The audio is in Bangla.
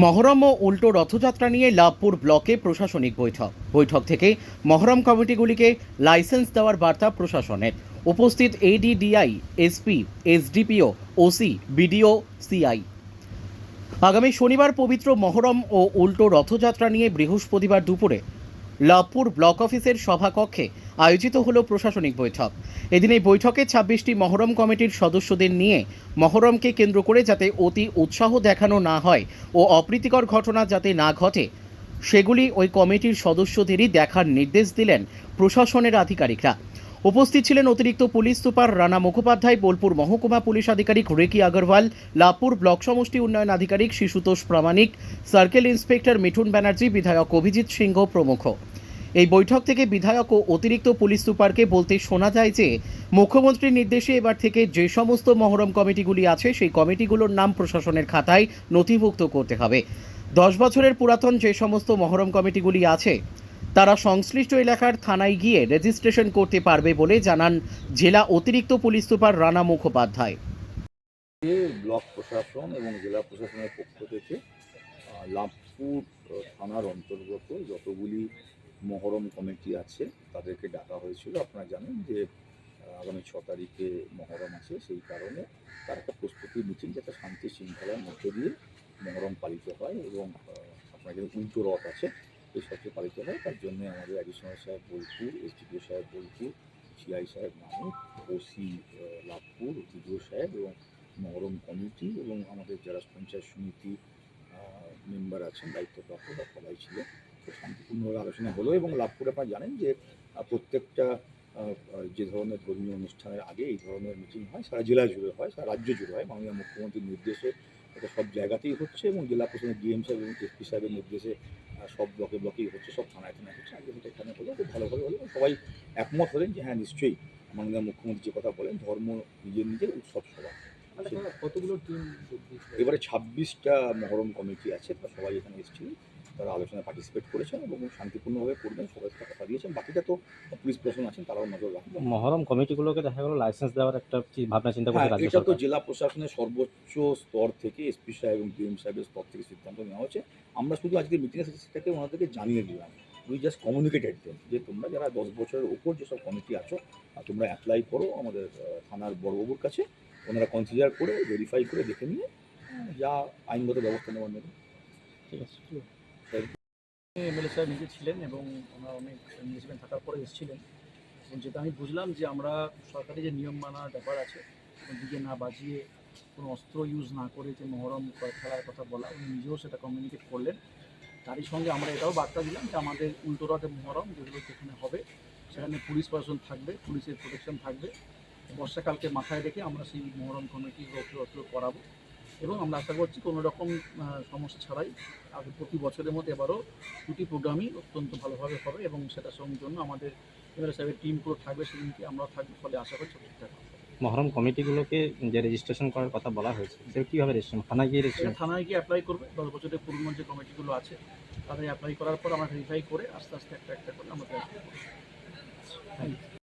মহরম ও উল্টো রথযাত্রা নিয়ে লাভপুর ব্লকে প্রশাসনিক বৈঠক থেকে মহরম কমিটিগুলিকে লাইসেন্স দেওয়ার বার্তা প্রশাসনের। উপস্থিত ADDI, SP, SDPO, OC, BDO, CI. আগামী শনিবার পবিত্র মহরম ও উল্টো রথযাত্রা নিয়ে বৃহস্পতিবার দুপুরে লাভপুর ব্লক অফিসের সভাকক্ষে আয়োজিত হলো প্রশাসনিক বৈঠক। এদিন এই বৈঠকে ২৬টি মহরম কমিটির সদস্যদের নিয়ে মহরমকে কেন্দ্র করে যাতে অতি উৎসাহ দেখানো না হয় ও অপ্রীতিকর ঘটনা যাতে না ঘটে সেগুলি ওই কমিটির সদস্যদেরই দেখার নির্দেশ দিলেন প্রশাসনের আধিকারিকরা। উপস্থিত ছিলেন অতিরিক্ত পুলিশ সুপার রানা মুখোপাধ্যায়, বোলপুর মহকুমা পুলিশ আধিকারিক রিকি আগরওয়াল, লাভপুর ব্লক সমষ্টি উন্নয়ন আধিকারিক শিশুতোষ প্রামাণিক, সার্কেল ইন্সপেক্টর মিঠুন ব্যানার্জি, বিধায়ক অভিজিৎ সিংহ প্রমুখ। এই বৈঠক থেকে বিধায়ক ও অতিরিক্ত পুলিশ সুপারকে বলতে শোনা যায় যে মুখ্যমন্ত্রীর নির্দেশে এবার থেকে যে সমস্ত মহরম কমিটিগুলি আছে সেই কমিটিগুলোর নাম প্রশাসনের খাতায় নথিভুক্ত করতে হবে। 10 বছরের পুরাতন যে সমস্ত মহরম কমিটিগুলি আছে তারা সংশ্লিষ্ট এলাকার থানায় গিয়ে রেজিস্ট্রেশন করতে পারবে বলে জানান জেলা অতিরিক্ত police super Rana Mukhopadhyay. Block প্রশাসন এবং জেলা প্রশাসনের পক্ষ থেকে লাভপুর থানার অন্তর্গত যতগুলি মহরম কমিটি আছে তাদেরকে ডাকা হয়েছিল। আপনারা জানেন যে আগামী 6 তারিখে মহরম আছে, সেই কারণে তার একটা প্রস্তুতি মিটিং যাতে শান্তি শৃঙ্খলার মধ্যে দিয়ে মহরম পালিত হয় এবং আপনার যে উল্টো রথ আছে এই সবচেয়ে পালিত হয়। তার জন্য আমাদের অ্যাডিশনাল সাহেব বোলপুর, এসডিপিও সাহেব বোলপুর, সিআই সাহেব মানিক, ওসি লাভপুর, বিডিও সাহেব এবং মহরম কমিটি এবং আমাদের যারা পঞ্চায়েত সমিতি মেম্বার আছেন দায়িত্বপ্রাপ্ত বা সবাই ছিল। তো শান্তিপূর্ণভাবে আলোচনা হলো এবং লাভপুরে আপনারা জানেন যে প্রত্যেকটা যে ধরনের ধর্মীয় অনুষ্ঠানের আগে এই ধরনের মিটিং হয়, সারা জেলা জুড়ে হয়, সারা রাজ্য জুড়ে হয়। মাননীয় মুখ্যমন্ত্রীর নির্দেশে এটা সব জায়গাতেই হচ্ছে এবং জেলা প্রশাসনের ডিএম সাহেব এবং এসপি সাহেবের নির্দেশে সব ব্লকেই হচ্ছে, সব থানায় হচ্ছে। আগে যেটা এখানে হলো খুব ভালোভাবে হলো, সবাই একমত হলেন যে হ্যাঁ নিশ্চয়ই মাননীয় মুখ্যমন্ত্রী যে কথা বলেন ধর্ম নিজের উৎসব সভা। কতগুলো টিম এবারে 26টা মহরম কমিটি আছে, তারা সবাই এখানে এসেছিলেন, তারা আলোচনায় পার্টিসিপেট করেছেন এবং শান্তিপূর্ণভাবে করবেন, সবাই সাথে কথা দিয়েছেন। বাকিটা তো পুলিশ প্রশাসন আছেন, তারাও নজর রাখবেন। মহরম কমিটিগুলোকে দেখা গেল লাইসেন্স দেওয়ার একটা কি ভাবনা চিন্তা করছে রাজ্য এটা তো সরকার? জেলা প্রশাসনের সর্বোচ্চ স্তর থেকে এসপি সাহেব এবং ডিএম সাহেবের স্তর থেকে সিদ্ধান্ত নেওয়া হচ্ছে। আমরা শুধু আজকে মিটিংয়ে সেটাকে ওনাদেরকে জানিয়ে দিলাম, উই জাস্ট কমিউনিকেটেড দেন যে তোমরা যারা 10 বছরের উপর যেসব কমিটি আছো তোমরা অ্যাপ্লাই করো আমাদের থানার বড়বাবুর কাছে, ওনারা কনসিডার করে ভেরিফাই করে দেখে নিয়ে যা আইনগত ব্যবস্থা নেওয়ার নেবেন। ঠিক আছে। এমএলএ সাহেব নিজে ছিলেন এবং ওনার অনেক এনগেজমেন্ট থাকার পরে এসেছিলেন এবং যেটা আমি বুঝলাম যে আমরা সরকারি যে নিয়ম মানার ব্যাপার আছে, দিকে না বাজিয়ে কোনো অস্ত্র ইউজ না করে যে মহরম খেলার কথা বলা, উনি নিজেও সেটা কমিউনিকেট করলেন। তারই সঙ্গে আমরা এটাও বার্তা দিলাম যে আমাদের উল্টো রথে মহরম যেগুলো সেখানে হবে সেখানে পুলিশ প্রশাসন থাকবে, পুলিশের প্রোটেকশন থাকবে। বর্ষাকালকে মাথায় রেখে আমরা সেই মহরম কমিটি রথ করাবো এবং আমরা আশা করছি কোনো রকম সমস্যা ছাড়াই আগে প্রতি বছরের মধ্যে এবারও দুটি প্রোগ্রামই অত্যন্ত ভালোভাবে হবে এবং সেটার জন্য আমাদের এমএলএ সাহেবের টিম পুরো থাকবে, সেদিনকে আমরাও থাকবো, ফলে আশা করছি ঠিকঠাক হবে। মহরম কমিটিগুলোকে যে রেজিস্ট্রেশন করার কথা বলা হয়েছে সেটা কীভাবে রেজিস্ট্রেশন, থানায় গিয়ে রেজিস্ট্রেশন? থানায় গিয়ে অ্যাপ্লাই করবে, 10 বছরের পুরনো যে কমিটিগুলো আছে তাদের অ্যাপ্লাই করার পর আমরা ভেরিফাই করে আস্তে আস্তে একটা করে আমরা থ্যাংক ইউ।